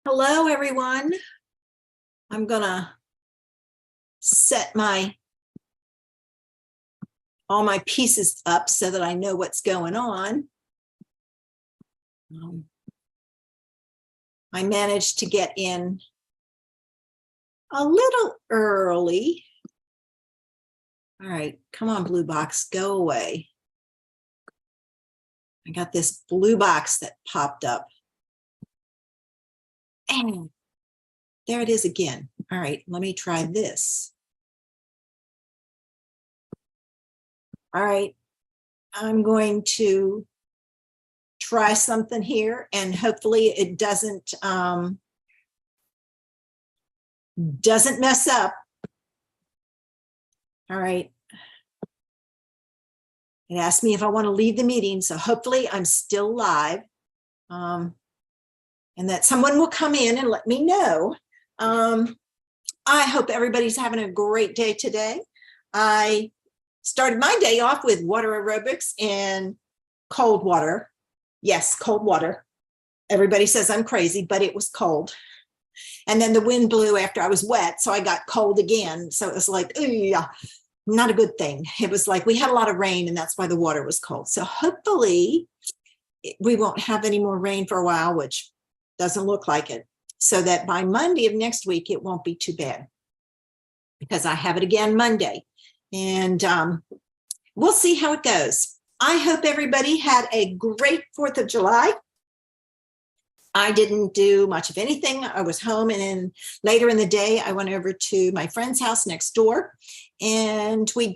Hello, everyone. I'm gonna set all my pieces up so that I know what's going on. I managed to get in a little early. All right, come on, blue box, go away. I got this blue box that popped up. And there it is again. All right, let me try this. All right, I'm going to try something here and hopefully it doesn't mess up. All right. It asked me if I want to leave the meeting, so hopefully I'm still live, and that someone will come in and let me know. I hope everybody's having a great day today. I started my day off with water aerobics and cold water. Yes, cold water. Everybody says I'm crazy, but it was cold. And then the wind blew after I was wet, so I got cold again. So it was like, yeah, not a good thing. It was like we had a lot of rain and that's why the water was cold. So hopefully we won't have any more rain for a while, which doesn't look like it. So that by Monday of next week, it won't be too bad because I have it again Monday. And we'll see how it goes. I hope everybody had a great 4th of July. I didn't do much of anything. I was home, and then later in the day, I went over to my friend's house next door, and we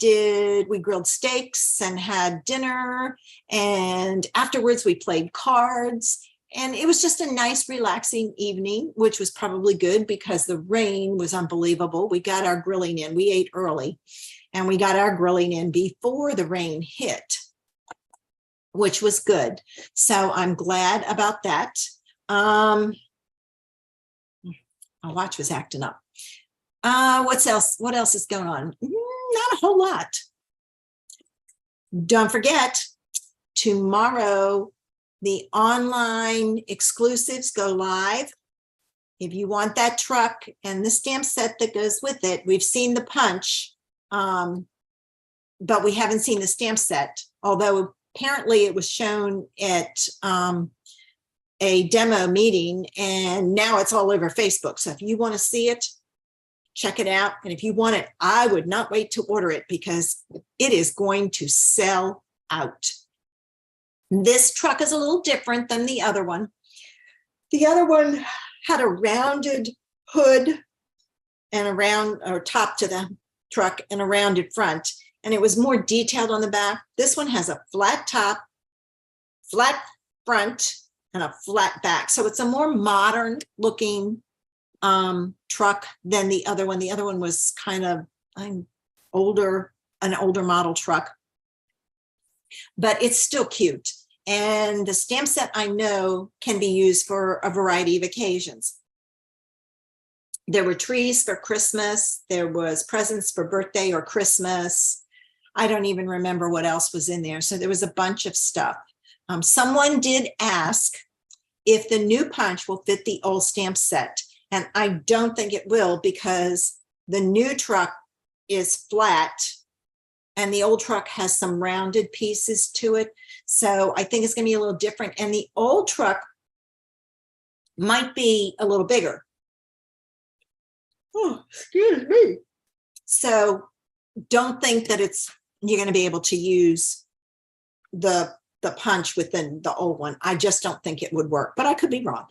grilled steaks and had dinner, and afterwards we played cards, and it was just a nice, relaxing evening, which was probably good because the rain was unbelievable. We got our grilling in. We ate early, and we got our grilling in before the rain hit, which was good. So I'm glad about that. My watch was acting up. What else is going on? Not a whole lot. Don't forget, tomorrow, the online exclusives go live. If you want that truck and the stamp set that goes with it, we've seen the punch, but we haven't seen the stamp set, although apparently it was shown at a demo meeting, and now it's all over Facebook. So if you want to see it, check it out. And if you want it, I would not wait to order it because it is going to sell out. This truck is a little different than the other one. The other one had a rounded hood and a round or top to the truck and a rounded front, and it was more detailed on the back. This one has a flat top, flat front, and a flat back. So it's a more modern looking truck than the other one. The other one was kind of an older model truck, but it's still cute. And the stamp set, I know, can be used for a variety of occasions. There were trees for Christmas. There was presents for birthday or Christmas. I don't even remember what else was in there. So there was a bunch of stuff. Someone did ask if the new punch will fit the old stamp set, and I don't think it will because the new truck is flat and the old truck has some rounded pieces to it. So I think it's going to be a little different, and the old truck might be a little bigger. Oh, excuse me. So don't think that you're going to be able to use the punch within the old one. I just don't think it would work, but I could be wrong.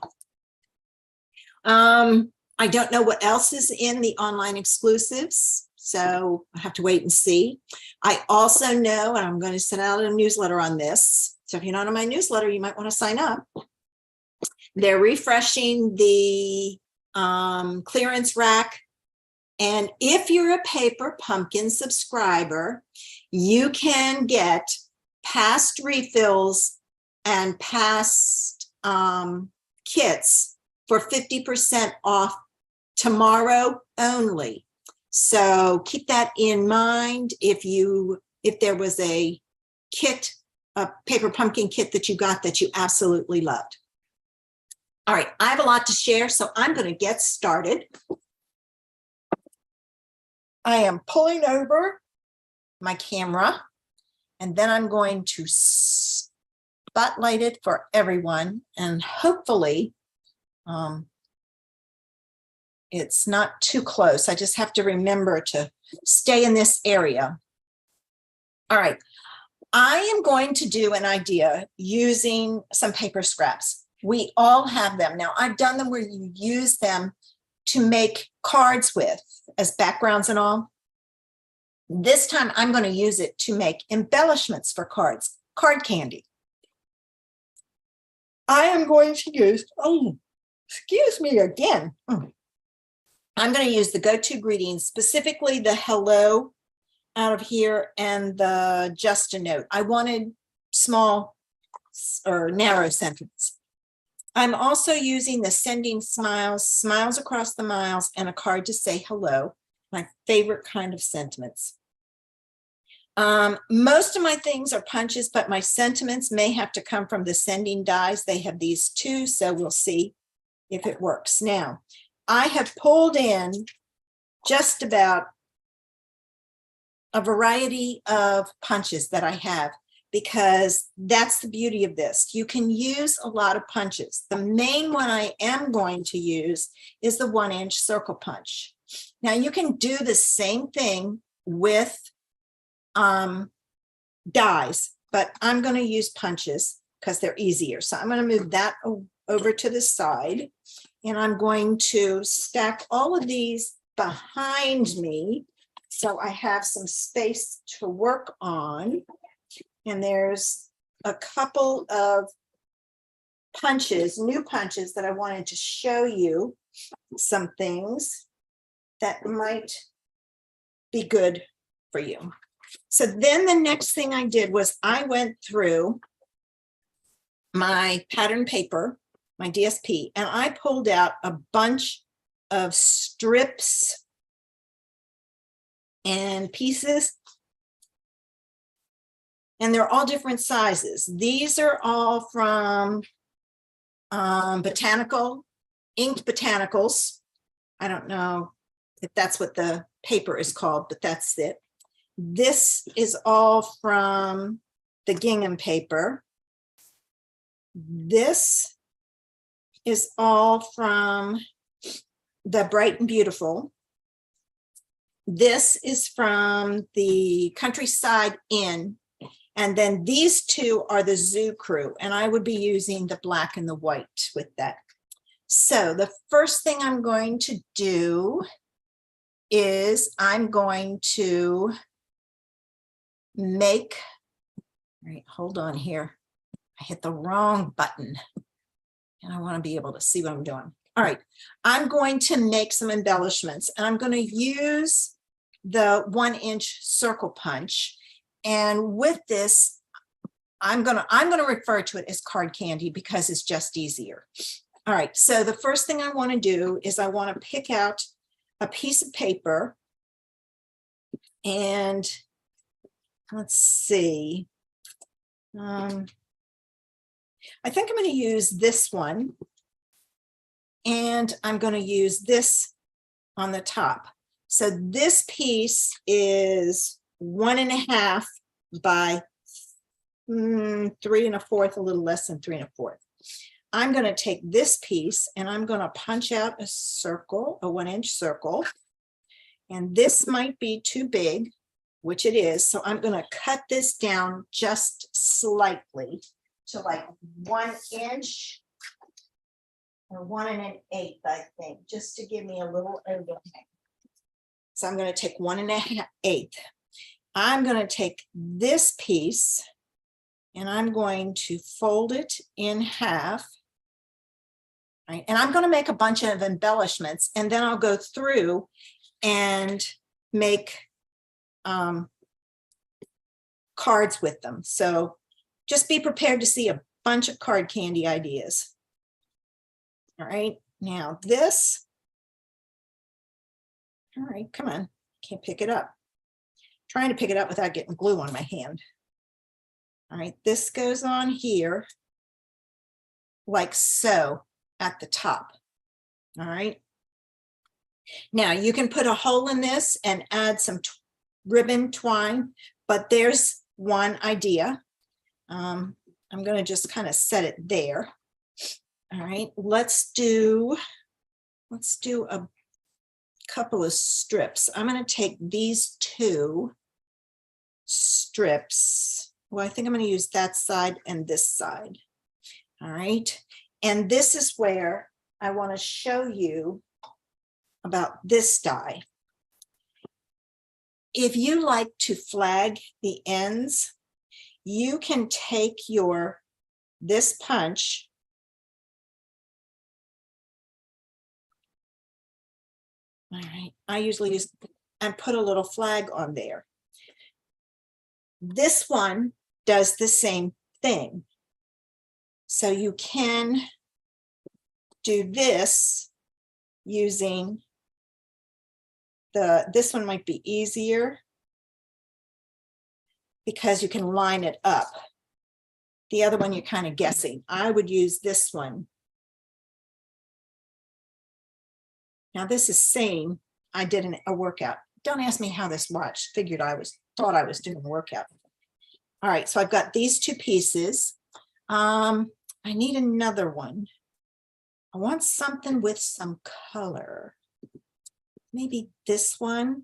I don't know what else is in the online exclusives, so I have to wait and see. I also know, and I'm going to send out a newsletter on this, so if you're not on my newsletter, you might want to sign up. They're refreshing the clearance rack, and if you're a Paper Pumpkin subscriber, you can get past refills and past kits for 50% off tomorrow only. So keep that in mind. If there was a kit, a Paper Pumpkin kit that you got that you absolutely loved. All right, I have a lot to share, so I'm going to get started. I am pulling over my camera, and then I'm going to spotlight it for everyone, and hopefully it's not too close. I just have to remember to stay in this area. All right, I am going to do an idea using some paper scraps. We all have them. Now, I've done them where you use them to make cards with as backgrounds and all. This time, I'm going to use it to make embellishments for cards, card candy. I am going to use, excuse me again. I'm going to use the go-to greetings, specifically the hello out of here and the just a note. I wanted small or narrow sentence. I'm also using the sending smiles, smiles across the miles, and a card to say hello, my favorite kind of sentiments. Most of my things are punches, but my sentiments may have to come from the sending dies. They have these two, so we'll see if it works. Now, I have pulled in just about a variety of punches that I have, because that's the beauty of this. You can use a lot of punches. The main one I am going to use is the 1-inch circle punch. Now you can do the same thing with dies, but I'm going to use punches because they're easier. So I'm going to move that over to the side, and I'm going to stack all of these behind me so I have some space to work on. And there's a couple of punches, new punches, that I wanted to show you some things that might be good for you. So then the next thing I did was I went through my pattern paper, my DSP, and I pulled out a bunch of strips and pieces. And they're all different sizes. These are all from Botanical, Inked Botanicals. I don't know if that's what the paper is called, but that's it. This is all from the gingham paper. This is all from the Bright and Beautiful. This is from the Countryside Inn. And then these two are the Zoo Crew, and I would be using the black and the white with that. So the first thing I'm going to do is I'm going to make, all right, hold on here. I hit the wrong button and I want to be able to see what I'm doing. All right, I'm going to make some embellishments, and I'm going to use the 1-inch circle punch. And with this, I'm gonna refer to it as card candy because it's just easier. All right, so the first thing I want to do is I want to pick out a piece of paper, and let's see. I think I'm going to use this one, and I'm going to use this on the top. So this piece is 1.5 by 3 1/4, a little less than 3 1/4. I'm going to take this piece and I'm going to punch out a circle, a 1-inch circle. And this might be too big, which it is. So I'm going to cut this down just slightly to like 1 inch or 1 1/8, I think, just to give me a little overhang. So I'm going to take 1 1/8. I'm going to take this piece and I'm going to fold it in half. Right? And I'm going to make a bunch of embellishments, and then I'll go through and make cards with them. So just be prepared to see a bunch of card candy ideas. All right, now this. All right, come on, can't pick it up. Trying to pick it up without getting glue on my hand. All right, this goes on here like so. at the top. All right. Now you can put a hole in this and add some ribbon twine, but there's one idea. I'm going to just kind of set it there. All right, let's do a couple of strips. I'm going to take these 2 strips. Well, I think I'm going to use that side and this side. All right, and this is where I want to show you about this die. If you like to flag the ends, you can take this punch all right, I usually use and put a little flag on there. This one does the same thing. So you can do this using this one might be easier because you can line it up. The other one you're kind of guessing. I would use this one. Now this is saying I did a workout. Don't ask me how this watch. Thought I was doing a workout. All right, so I've got these 2 pieces. I need another one. I want something with some color. Maybe this one.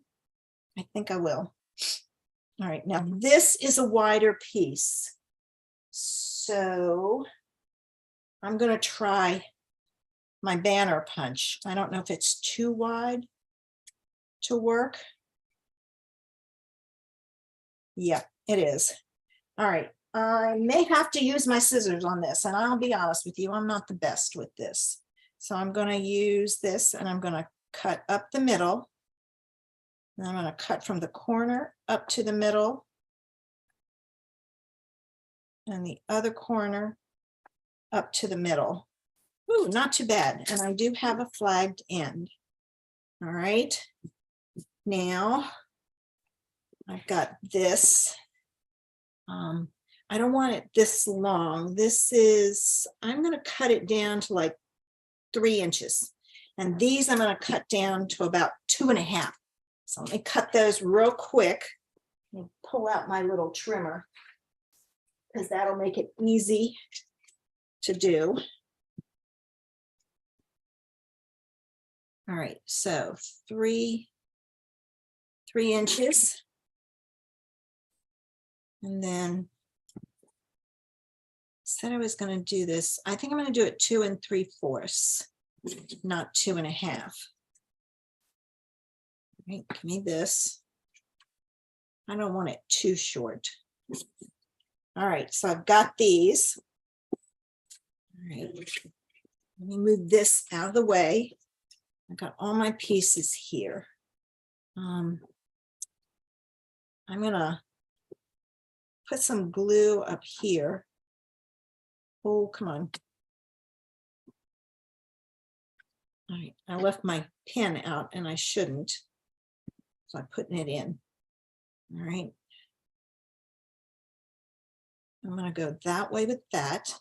I think I will. All right, now this is a wider piece. So I'm going to try my banner punch. I don't know if it's too wide to work. Yeah, it is. All right, I may have to use my scissors on this, and I'll be honest with you, I'm not the best with this. So I'm going to use this, and I'm going to cut up the middle. And I'm going to cut from the corner up to the middle, and the other corner up to the middle. Ooh, not too bad. And I do have a flagged end. All right. Now I've got this. I don't want it this long. I'm going to cut it down to like 3 inches. And these I'm going to cut down to about 2.5. So let me cut those real quick. Let me pull out my little trimmer because that'll make it easy to do. All right, so 3 inches. And then said I was going to do this. I think I'm going to do it 2 3/4, not 2.5. Right, give me this. I don't want it too short. All right, so I've got these. All right, let me move this out of the way. I've got all my pieces here. I'm gonna put some glue up here. Oh, come on. All right, I left my pen out and I shouldn't. So I'm putting it in. All right. I'm going to go that way with that.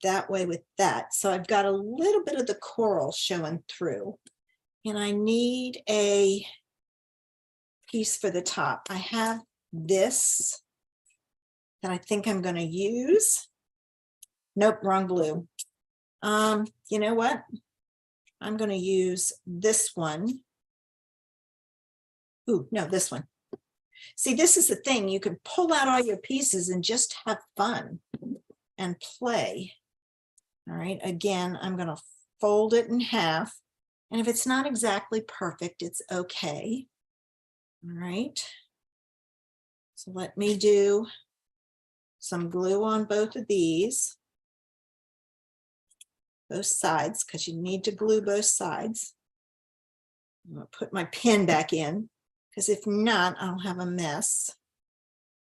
That way with that. So I've got a little bit of the coral showing through. And I need a piece for the top. I have this that I think I'm going to use. Nope, wrong glue. You know what? I'm going to use this one. Ooh, no, this one. See, this is the thing. You can pull out all your pieces and just have fun and play. All right, again, I'm going to fold it in half. And if it's not exactly perfect, it's okay. All right. So let me do some glue on both of these. Both sides, because you need to glue both sides. I'm going to put my pin back in, because if not, I'll have a mess.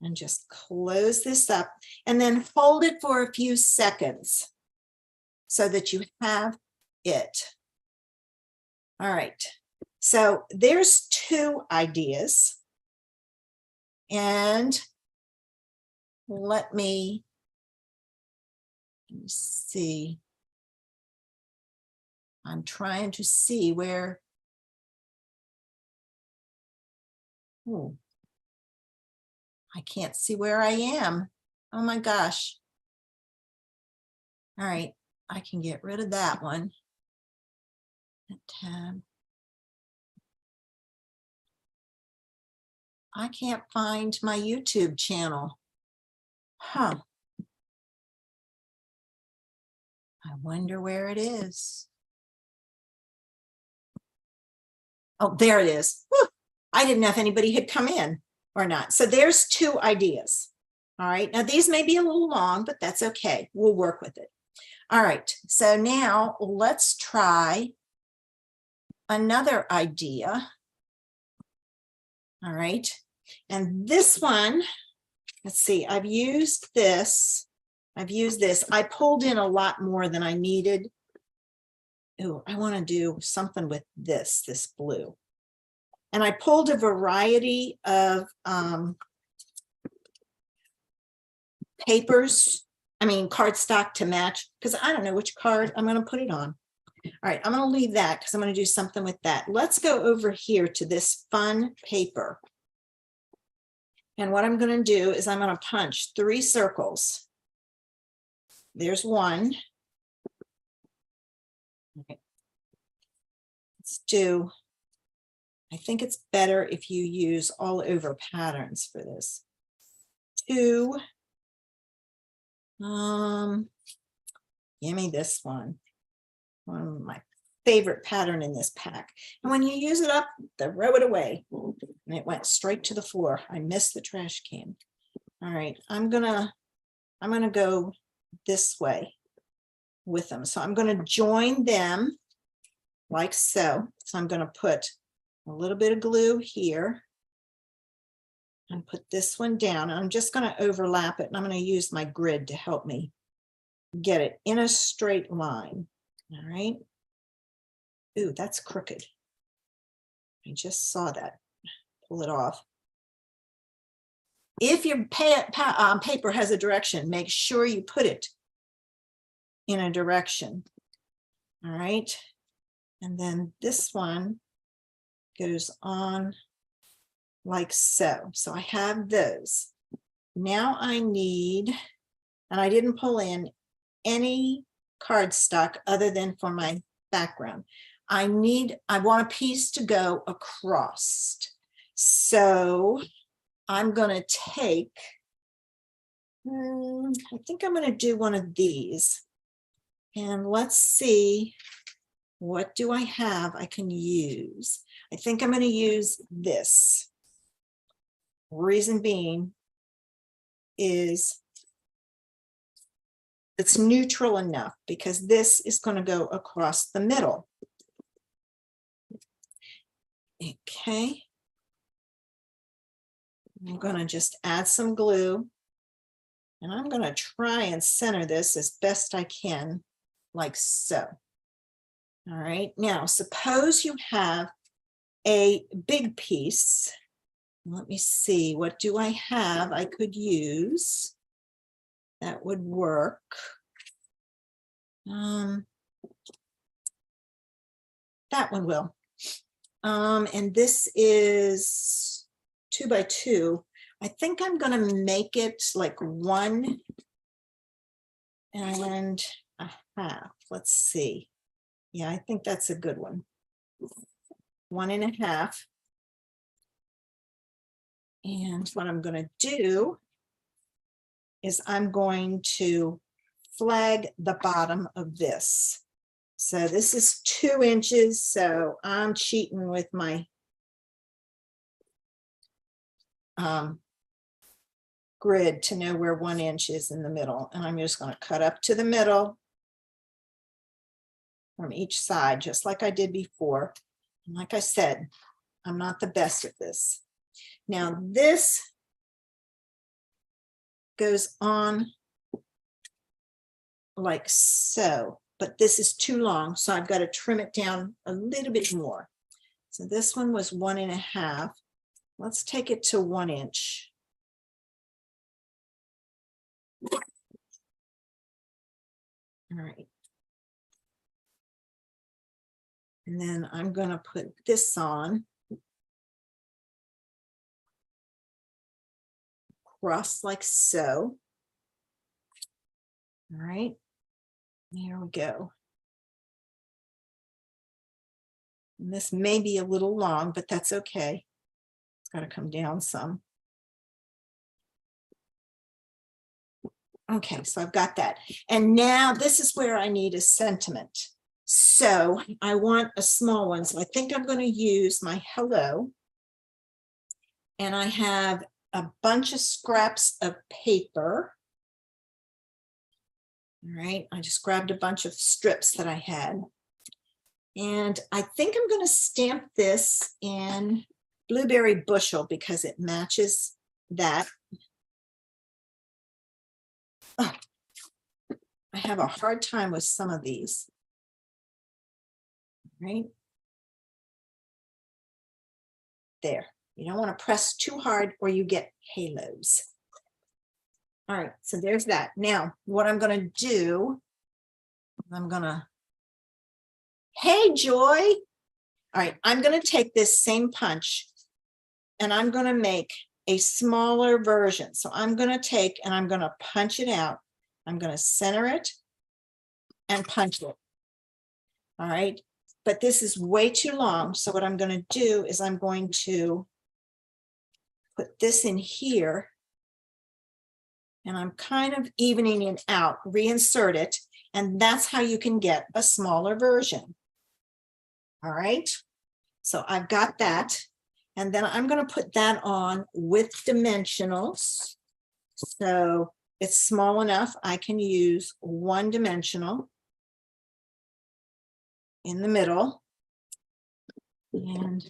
And just close this up and then hold it for a few seconds so that you have it. All right, so there's 2 ideas. And let me Let me see. I'm trying to see where. Oh, I can't see where I am. Oh my gosh. All right, I can get rid of that one. That tab. I can't find my YouTube channel. Huh. I wonder where it is. Oh, there it is. Whew. I didn't know if anybody had come in or not. So there's 2 ideas. All right. Now these may be a little long, but that's okay. We'll work with it. All right. So now let's try another idea. All right. And this one, let's see, I've used this. I pulled in a lot more than I needed. Oh, I want to do something with this blue. And I pulled a variety of papers, cardstock to match, because I don't know which card I'm going to put it on. All right, I'm going to leave that because I'm going to do something with that. Let's go over here to this fun paper. And what I'm going to do is I'm going to punch 3 circles. There's one. Okay. Let's do, I think it's better if you use all over patterns for this. 2. Give me this one of my favorite pattern in this pack. And when you use it up, throw it away. And it went straight to the floor. I missed the trash can. All right, I'm gonna go this way with them. So I'm gonna join them like so. So I'm gonna put a little bit of glue here and put this one down. I'm just gonna overlap it, and I'm gonna use my grid to help me get it in a straight line. All right. Ooh, that's crooked. I just saw that. Pull it off. If your paper has a direction, make sure you put it in a direction. All right. And then this one goes on like so. So I have those. Now I need, and I didn't pull in any cardstock other than for my background. I want a piece to go across. So I'm going to take, I think I'm going to do one of these. And let's see, what do I have I can use? I think I'm going to use this. Reason being is it's neutral enough because this is going to go across the middle. Okay. I'm going to just add some glue, and I'm going to try and center this as best I can, like so. All right. Now, suppose you have a big piece. Let me see. What do I have I could use that would work? That one will. And this is 2 by 2. I think I'm going to make it like 1 and a half. Let's see. Yeah, I think that's a good one. 1 and a half. And what I'm going to do is I'm going to flag the bottom of this. So this is 2 inches. So I'm cheating with my grid to know where 1 inch is in the middle. And I'm just going to cut up to the middle from each side, just like I did before. And like I said, I'm not the best at this. Now this goes on like so, but this is too long, so I've got to trim it down a little bit more. So this one was 1 and a half. Let's take it to 1 inch. right. And then I'm going to put this on. Cross like so. All right, there we go. And this may be a little long, but that's okay. It's got to come down some. Okay, so I've got that. And now this is where I need a sentiment. So I want a small one. So I think I'm going to use my hello. And I have a bunch of scraps of paper. All right, I just grabbed a bunch of strips that I had. And I think I'm going to stamp this in Blueberry Bushel because it matches that. Oh, I have a hard time with some of these. Right there. You don't want to press too hard or you get halos. All right, so there's that. Now, what I'm going to do, I'm going to, hey, Joy. All right, I'm going to take this same punch and I'm going to make a smaller version. So I'm going to take and I'm going to punch it out. I'm going to center it and punch it. All right, but this is way too long. So what I'm going to do is I'm going to put this in here and I'm kind of evening it out, reinsert it, and that's how you can get a smaller version. All right, so I've got that. And then I'm going to put that on with dimensionals. So it's small enough, I can use one dimensional in the middle. And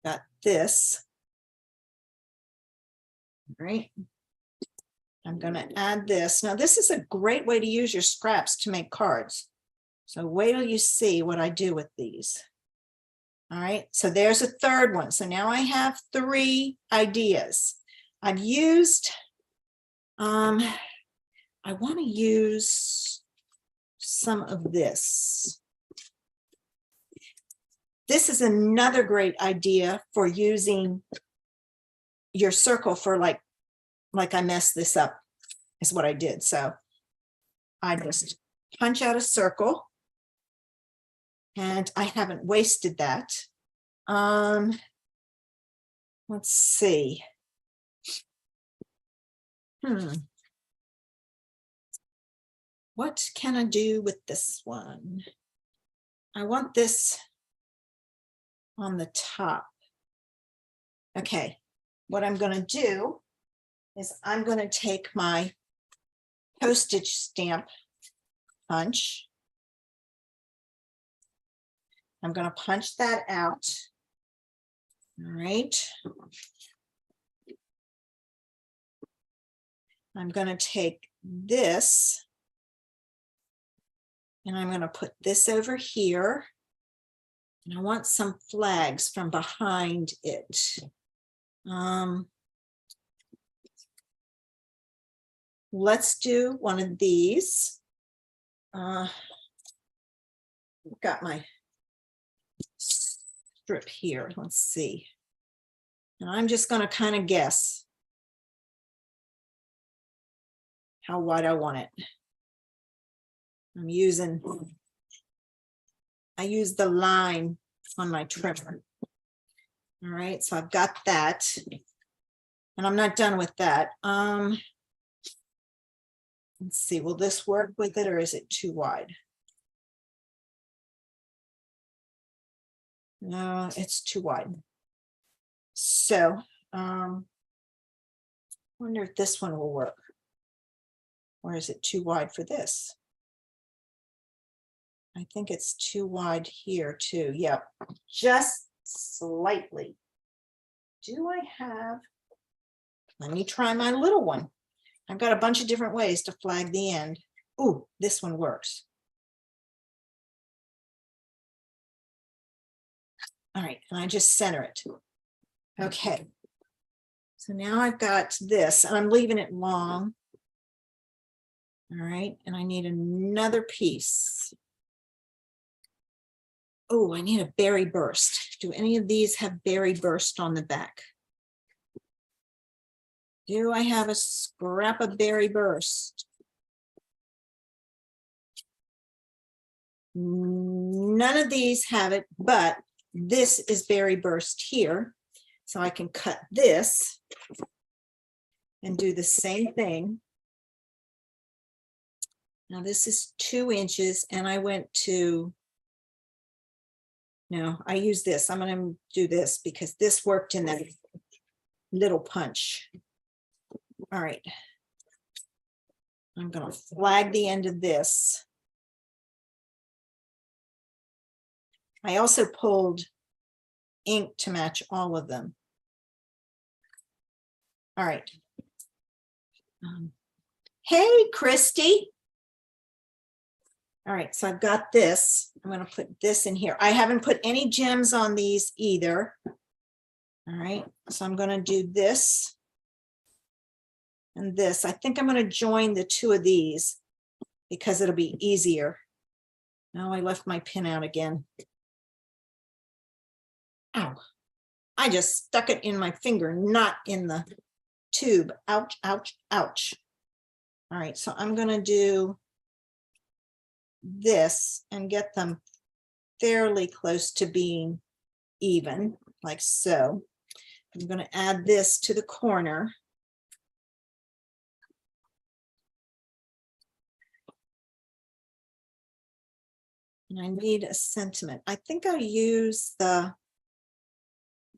got this. All right. I'm going to add this. Now, this is a great way to use your scraps to make cards. So wait till you see what I do with these. All right, so there's a third one. So now I have 3 ideas. I've used, I want to use some of this. This is another great idea for using your circle for like I messed this up is what I did. So I just punch out a circle. And I haven't wasted that. Let's see. What can I do with this one? I want this on the top. Okay, what I'm going to do is I'm going to take my postage stamp punch. I'm going to punch that out. All right. I'm going to take this and I'm going to put this over here. And I want some flags from behind it. Let's do one of these. Got my strip here. Let's see. And I'm just going to kind of guess how wide I want it. I use the line on my trimmer. All right, so I've got that. And I'm not done with that. Let's see, will this work with it or is it too wide? No, it's too wide. So, wonder if this one will work. Or is it too wide for this? I think it's too wide here too. Yep, just slightly. Do I have, let me try my little one. I've got a bunch of different ways to flag the end. Ooh, this one works. All right, and I just center it. Okay, so now I've got this and I'm leaving it long. All right, and I need another piece. Oh, I need a berry burst. Do any of these have berry burst on the back? Do I have a scrap of berry burst? None of these have it, but this is berry burst here. So I can cut this and do the same thing. Now this is 2 inches and I went to, no, I use this. I'm going to do this because this worked in that little punch. All right. I'm going to flag the end of this. I also pulled ink to match all of them. All right. Hey, Christy. All right, so I've got this. I'm going to put this in here. I haven't put any gems on these either. All right, so I'm going to do this and this. I think I'm going to join the 2 of these because it'll be easier. Now I left my pin out again. Ow, I just stuck it in my finger, not in the tube. Ouch, ouch, ouch. All right, so I'm going to do this and get them fairly close to being even, like so. I'm going to add this to the corner. And I need a sentiment. I think I'll use the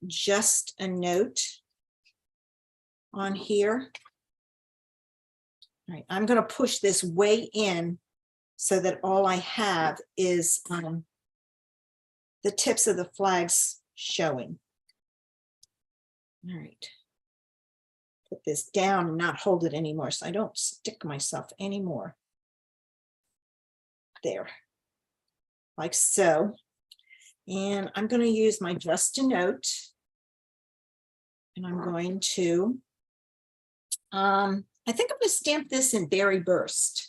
just a note on here. All right, I'm going to push this way in so that all I have is the tips of the flags showing. All right. Put this down and not hold it anymore so I don't stick myself anymore. There. Like so. And I'm going to use my just a note. And I'm going to, I think I'm going to stamp this in Berry Burst.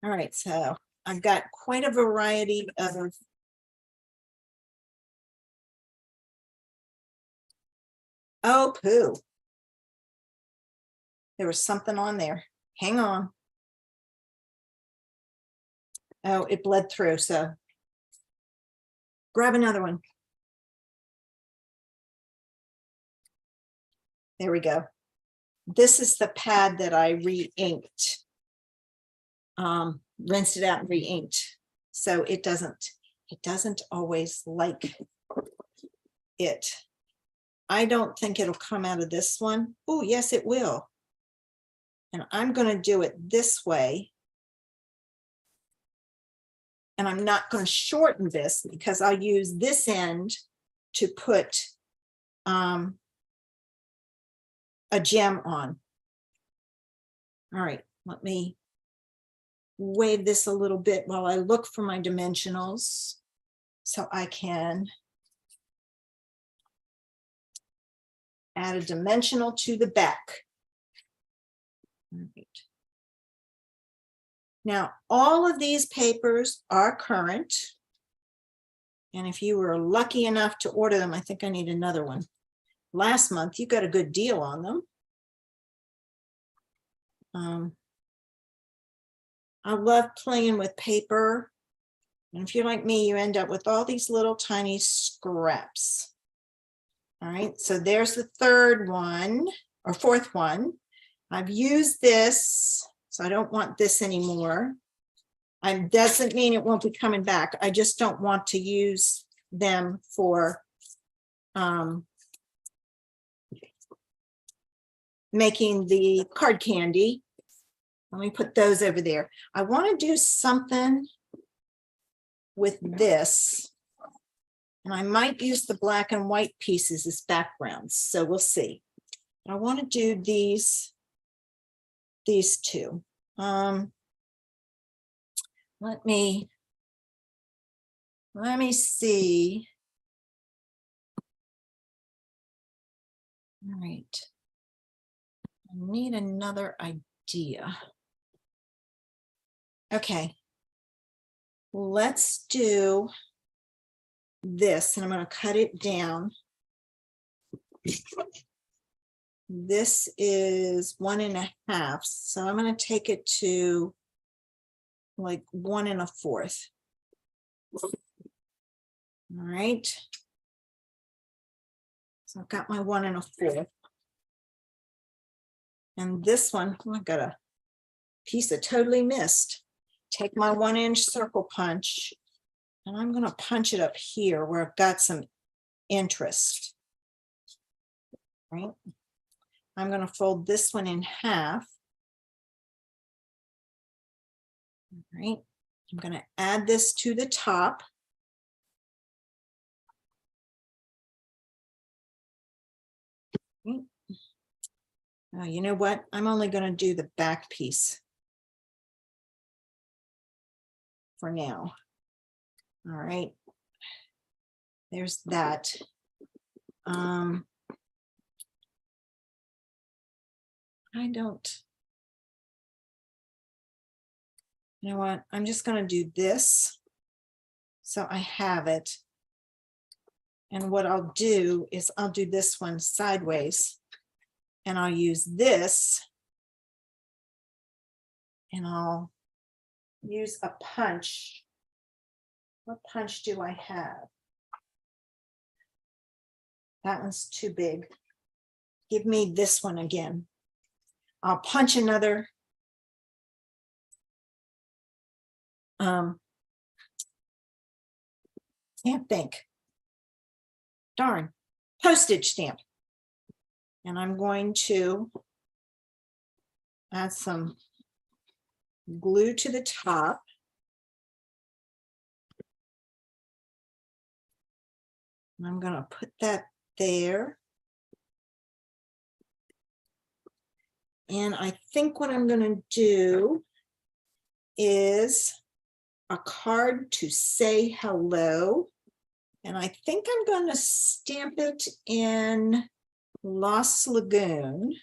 All right, so I've got quite a variety of oh, poo. There was something on there. Hang on. Oh, it bled through, so grab another one. There we go. This is the pad that I re-inked. Rinsed it out and re-inked. So it doesn't always like it. I don't think it'll come out of this one. Oh, yes, it will. And I'm going to do it this way. And I'm not going to shorten this because I'll use this end to put a gem on. All right, let me wave this a little bit while I look for my dimensionals so I can add a dimensional to the back. All right. Now, all of these papers are current. And if you were lucky enough to order them, I think I need another one. Last month, you got a good deal on them. I love playing with paper. And if you're like me, you end up with all these little tiny scraps. All right, so there's the third one or fourth one. I've used this, so I don't want this anymore. It doesn't mean it won't be coming back. I just don't want to use them for making the card candy. Let me put those over there. I want to do something with this. And I might use the black and white pieces as backgrounds. So we'll see. I want to do these two. Let me see. All right. need another idea. Okay, let's do this, and I'm going to cut it down. This is 1.5, so I'm going to take it to like 1 1/4. All right. So I've got my 1 1/4. And this one, oh, I got a piece I totally missed. Take my 1-inch circle punch, and I'm going to punch it up here where I've got some interest. Right. I'm going to fold this one in half. All right. I'm going to add this to the top. Oh, you know what? I'm only going to do the back piece for now. All right. There's that. I don't. You know what? I'm just going to do this so I have it. And what I'll do is I'll do this one sideways, and I'll use this, and I'll use a punch. What punch do I have? That one's too big. Give me this one again. I'll punch another. Can't think. Darn. Postage stamp. And I'm going to add some glue to the top. And I'm going to put that there. And I think what I'm going to do is a card to say hello. And I think I'm going to stamp it in Lost Lagoon.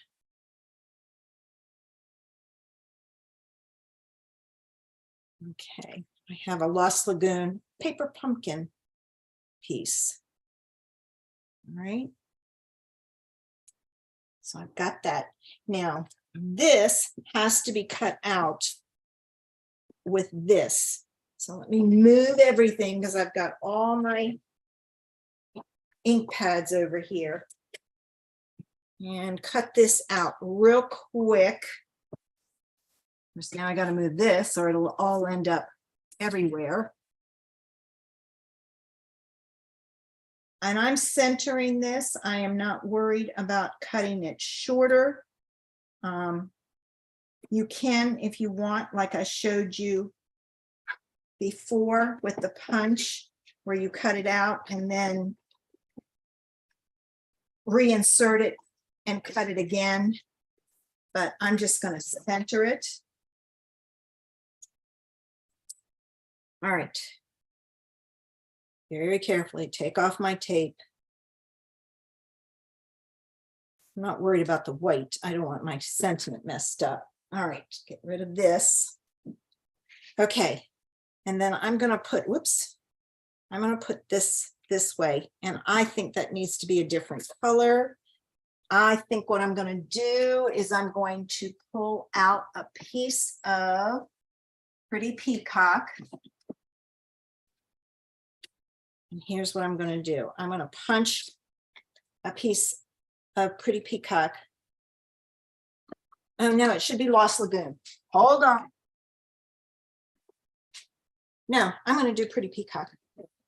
Okay, I have a Lost Lagoon paper pumpkin piece. All right. So I've got that. Now, this has to be cut out with this. So let me move everything because I've got all my ink pads over here. And cut this out real quick. Now I got to move this or it'll all end up everywhere. And I'm centering this. I am not worried about cutting it shorter. You can, if you want, like I showed you before with the punch, where you cut it out and then reinsert it and cut it again. But I'm just going to center it. All right. Very carefully take off my tape. I'm not worried about the white. I don't want my sentiment messed up. All right, get rid of this. Okay, and then I'm going to put, whoops, I'm going to put this way, and I think that needs to be a different color. I think what I'm going to do is I'm going to pull out a piece of Pretty Peacock. And here's what I'm going to do. I'm going to punch a piece of Pretty Peacock. Oh no, it should be Lost Lagoon. Hold on. No, I'm going to do Pretty Peacock.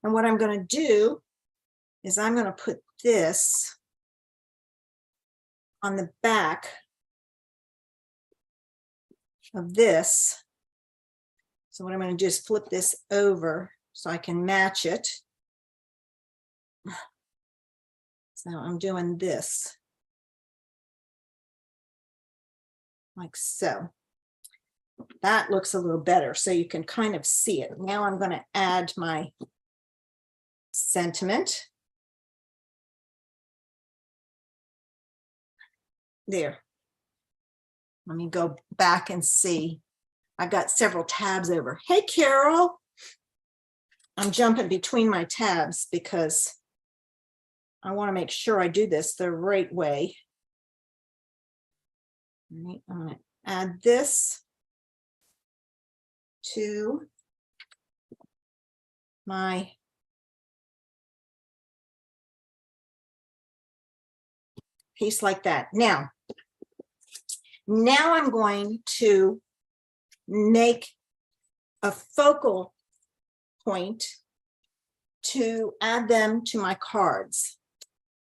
And what I'm going to do is I'm going to put this on the back of this. So what I'm going to do is flip this over so I can match it. So I'm doing this. Like so. That looks a little better, so you can kind of see it. Now I'm going to add my sentiment. There. Let me go back and see. I've got several tabs over. Hey, Carol. I'm jumping between my tabs because I want to make sure I do this the right way. All right, I'm going to add this to my piece like that. Now I'm going to make a focal point to add them to my cards.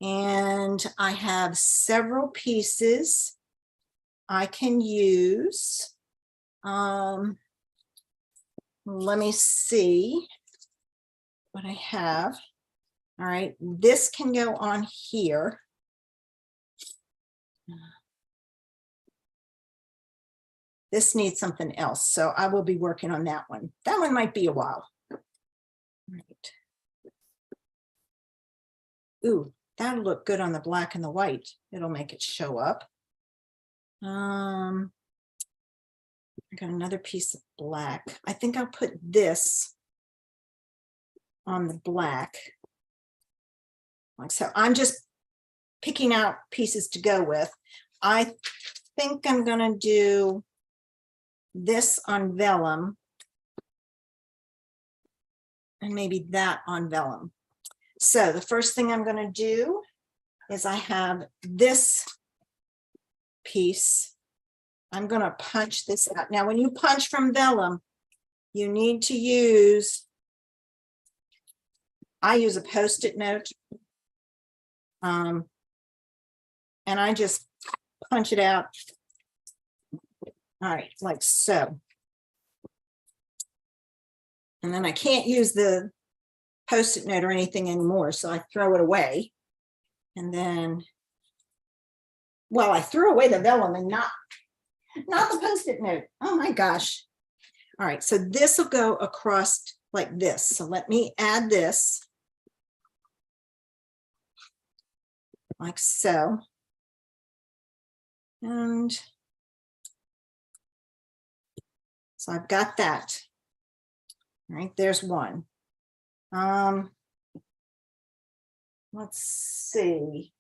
And I have several pieces I can use. Let me see what I have. All right, this can go on here. This needs something else, so I will be working on that one. That one might be a while. All right. Ooh, that'll look good on the black and the white. It'll make it show up. I got another piece of black. I think I'll put this on the black. Like so. I'm just picking out pieces to go with. I think I'm going to do this on vellum and maybe that on vellum. So the first thing I'm going to do is I have this piece. I'm going to punch this out. Now, when you punch from vellum, you need to use, I use a Post-it note. And I just punch it out. All right, like so. And then I can't use the Post-it note or anything anymore, so I throw it away. And then, well, I threw away the vellum and not the Post-it note. Oh my gosh. All right, so this will go across like this. So let me add this like so. And so I've got that. All right, there's one. Let's see.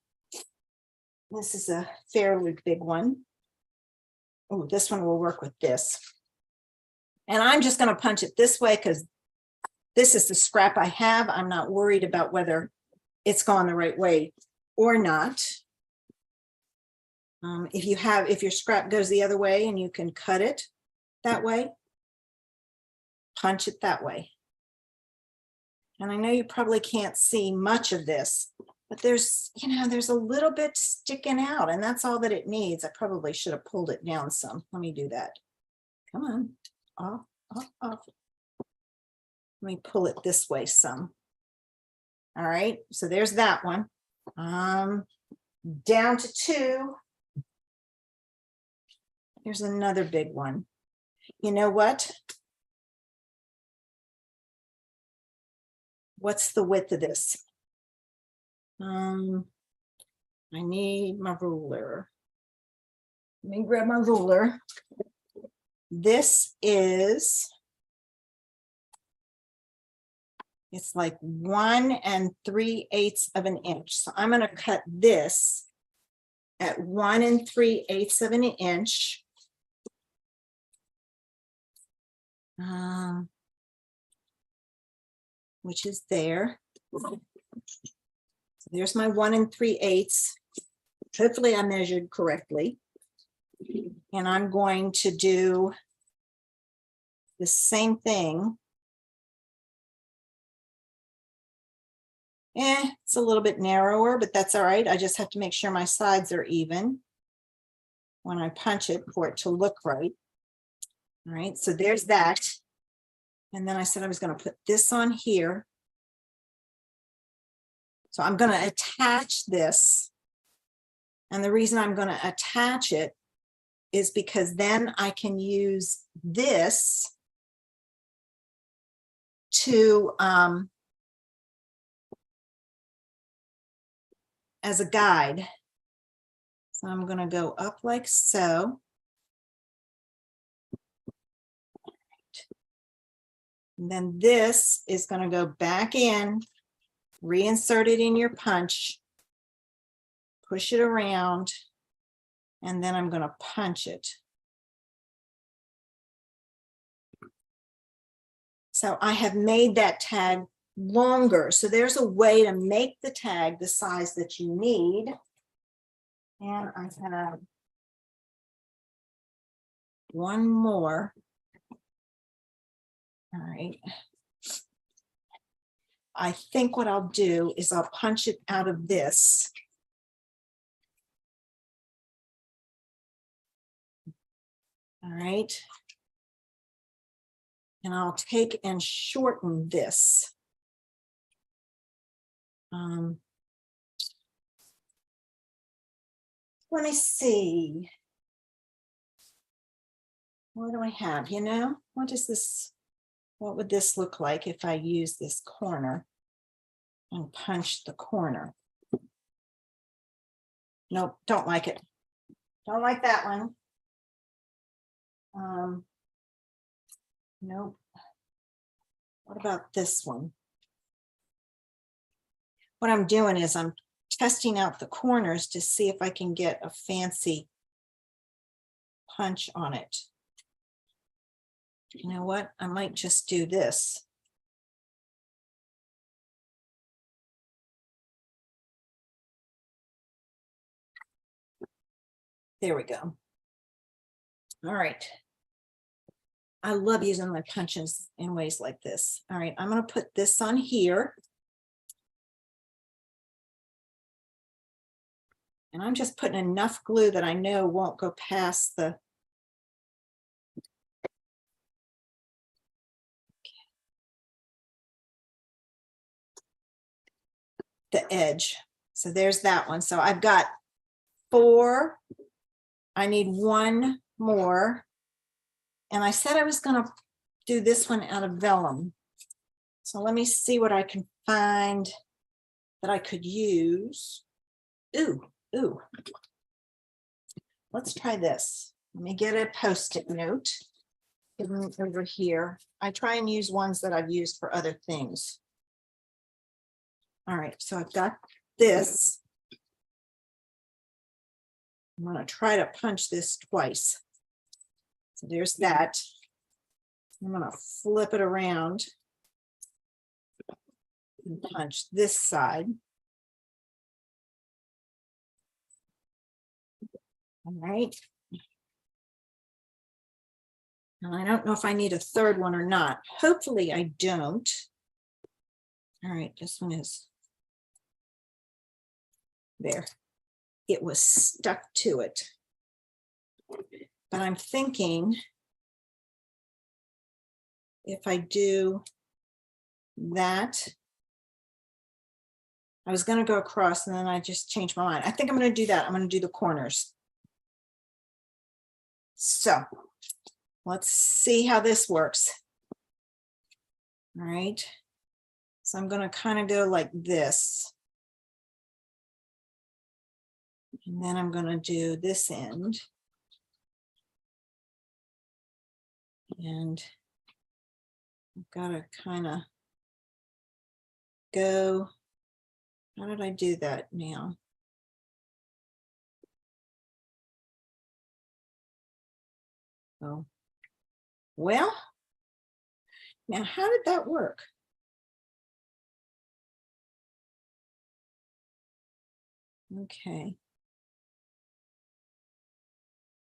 This is a fairly big one. Oh, this one will work with this. And I'm just going to punch it this way because this is the scrap I have. I'm not worried about whether it's gone the right way or not. If your scrap goes the other way and you can cut it that way, punch it that way. And I know you probably can't see much of this, but there's a little bit sticking out, and that's all that it needs. I probably should have pulled it down some. Let me do that. Come on, off, off, off. Let me pull it this way some. All right, so there's that one. Down to two. Here's another big one. You know what? What's the width of this? I need my ruler. Let me grab my ruler. This is, it's like 1 3/8 of an inch. So I'm going to cut this at 1 3/8 of an inch. Which is there. So there's my 1 3/8. Hopefully I measured correctly. And I'm going to do the same thing. It's a little bit narrower, but that's all right. I just have to make sure my sides are even when I punch it for it to look right. All right, so there's that. And then I said I was going to put this on here. So I'm going to attach this. And the reason I'm going to attach it is because then I can use this to as a guide. So I'm going to go up like so. And then this is going to go back in, reinsert it in your punch, push it around, and then I'm going to punch it. So I have made that tag longer. So there's a way to make the tag the size that you need. And I have one more. All right. I think what I'll do is I'll punch it out of this. All right. And I'll take and shorten this. Let me see. What do I have? You know, what would this look like if I use this corner and punch the corner? Nope, don't like it. Don't like that one. Nope. What about this one? What I'm doing is I'm testing out the corners to see if I can get a fancy punch on it. You know what? I might just do this. There we go. All right. I love using my punches in ways like this. All right, I'm going to put this on here. And I'm just putting enough glue that I know won't go past the edge. So there's that one. So I've got 4. I need 1 more. And I said I was going to do this one out of vellum. So let me see what I can find that I could use. Ooh. Let's try this. Let me get a Post-it note over here. I try and use ones that I've used for other things. All right, so I've got this. I'm going to try to punch this twice. So there's that. I'm going to flip it around and punch this side. All right. And I don't know if I need a third one or not. Hopefully I don't. All right, this one is there. It was stuck to it. But I'm thinking if I do that, I was going to go across and then I just changed my mind. I think I'm going to do that. I'm going to do the corners. So let's see how this works. All right. So I'm going to kind of go like this. And then I'm going to do this end. And I've got to kind of go. How did I do that now? Oh, well, now how did that work? Okay.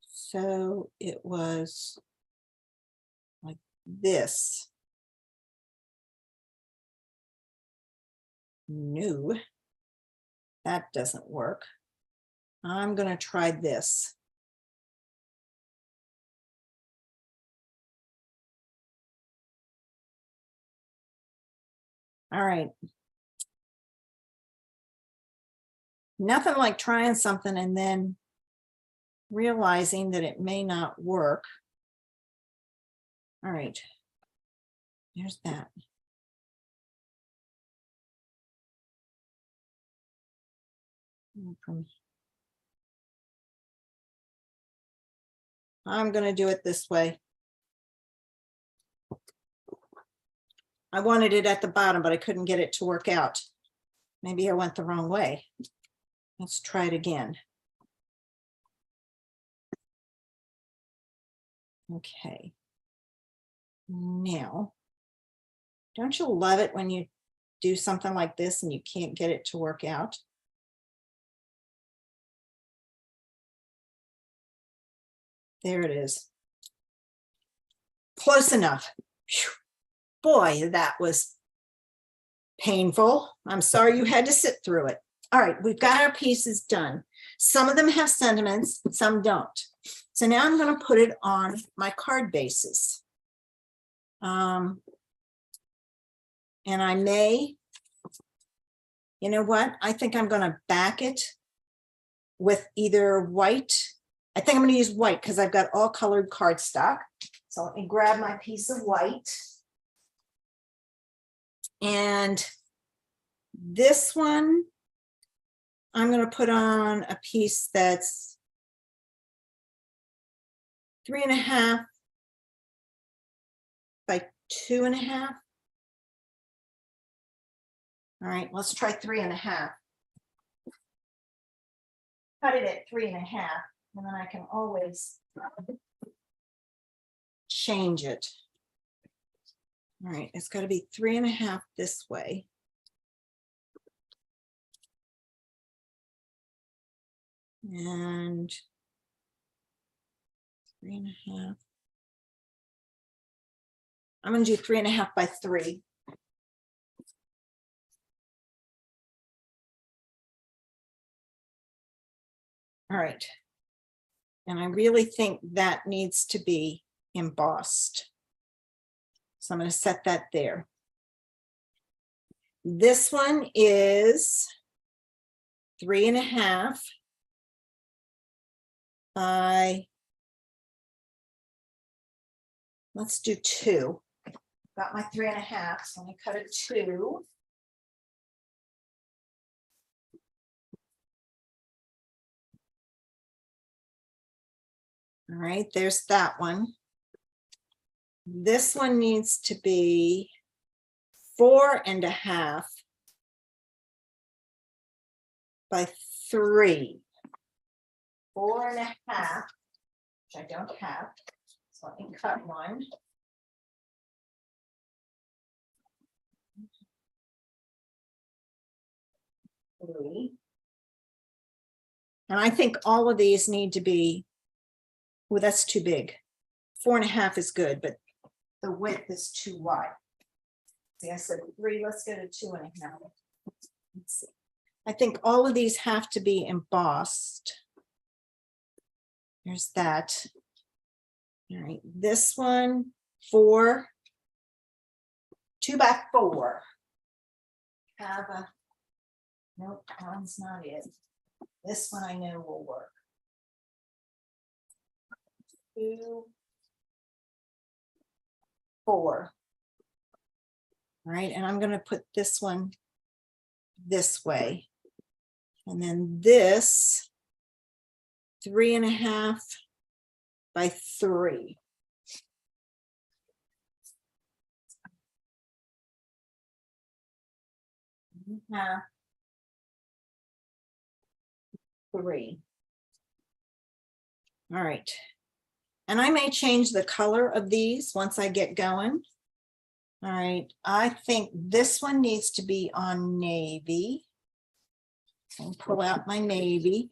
So it was like this. No, that doesn't work. I'm going to try this. All right. Nothing like trying something and then realizing that it may not work. All right. There's that. I'm going to do it this way. I wanted it at the bottom, but I couldn't get it to work out. Maybe I went the wrong way. Let's try it again. Okay. Now, don't you love it when you do something like this and you can't get it to work out? There it is. Close enough. Whew. Boy, that was painful. I'm sorry you had to sit through it. All right, we've got our pieces done. Some of them have sentiments, some don't. So now I'm going to put it on my card bases. And I may, you know what? I think I'm going to back it with either white. I think I'm going to use white because I've got all colored cardstock. So let me grab my piece of white. And this one, I'm going to put on a piece that's 3.5 by 2.5. All right, let's try 3.5. Cut it at 3.5, and then I can always change it. All right, it's got to be 3.5 this way. And 3.5. I'm going to do 3.5 by 3. All right. And I really think that needs to be embossed. So I'm going to set that there. This one is 3.5 by, let's do 2. Got my 3.5, so let me cut it 2. All right, there's that one. This one needs to be 4.5 by 3. 4.5, which I don't have. So let me cut one. Three. And I think all of these need to be, well, that's too big. 4.5 is good, but the width is too wide. See, I said 3, let's go to 2.5. Let's see. I think all of these have to be embossed. There's that. All right, this one, 4, 2 by 4. Have a, nope, that one's not it. This one I know will work. 2, 4. All right, and I'm going to put this one this way. And then this 3.5 by 3. Half 3. All right. And I may change the color of these once I get going. All right. I think this one needs to be on navy. I'll pull out my navy.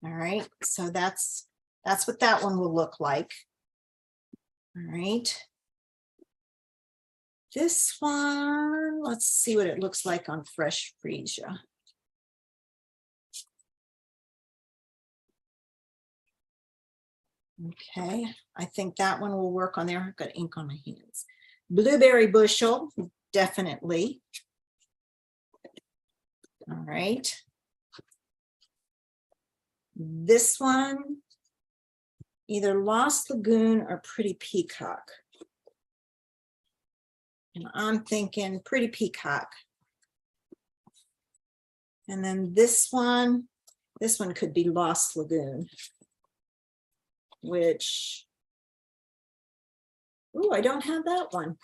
All right. So that's what that one will look like. All right. This one, let's see what it looks like on fresh freesia. Okay, I think that one will work on there. I've got ink on my hands. Blueberry bushel, definitely. All right. This one, either Lost Lagoon or Pretty Peacock. And I'm thinking Pretty Peacock. And then this one could be Lost Lagoon, which, oh, I don't have that one.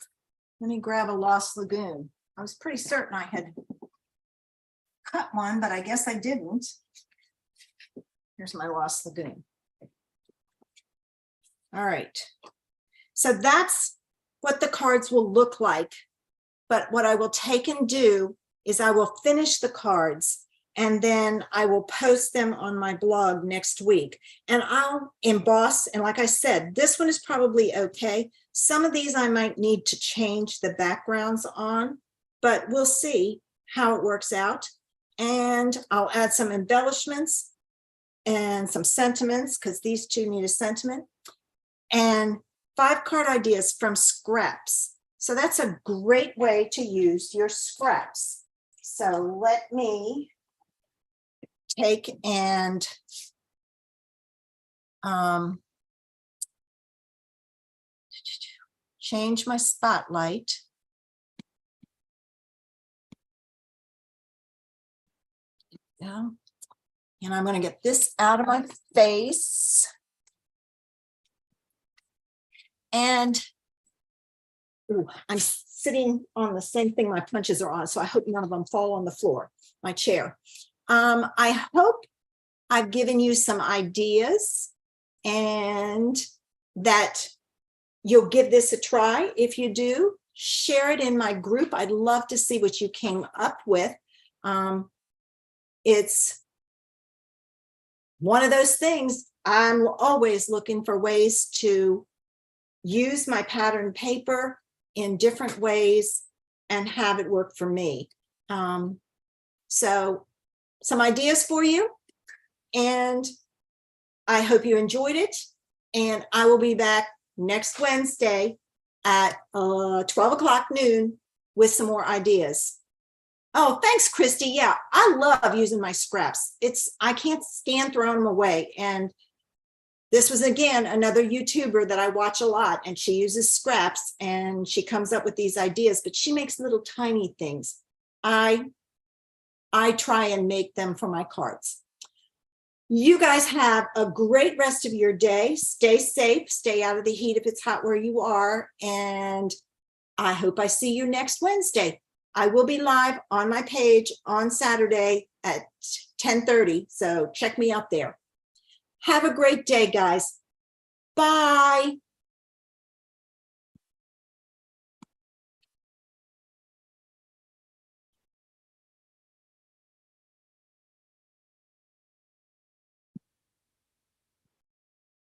Let me grab a Lost Lagoon. I was pretty certain I had cut one, but I guess I didn't. Here's my Lost Lagoon. All right. So that's what the cards will look like. But what I will take and do is I will finish the cards and then I will post them on my blog next week. And I'll emboss. And like I said, this one is probably okay. Some of these I might need to change the backgrounds on, but we'll see how it works out. And I'll add some embellishments and some sentiments, because these two need a sentiment. And 5 card ideas from scraps. So that's a great way to use your scraps. So let me take and change my spotlight. Yeah. And I'm going to get this out of my face. And ooh, I'm sitting on the same thing my punches are on, so I hope none of them fall on the floor, my chair. I hope I've given you some ideas and that you'll give this a try. If you do, share it in my group. I'd love to see what you came up with. It's one of those things. I'm always looking for ways to use my pattern paper in different ways and have it work for me. So some ideas for you, and I hope you enjoyed it. And I will be back next Wednesday at 12 o'clock noon with some more ideas. Oh, thanks, Christy. Yeah, I love using my scraps. I can't stand throwing them away. And this was, again, another YouTuber that I watch a lot, and she uses scraps and she comes up with these ideas, but she makes little tiny things. I try and make them for my cards. You guys have a great rest of your day. Stay safe, stay out of the heat if it's hot where you are. And I hope I see you next Wednesday. I will be live on my page on Saturday at 10:30. So check me out there. Have a great day, guys. Bye.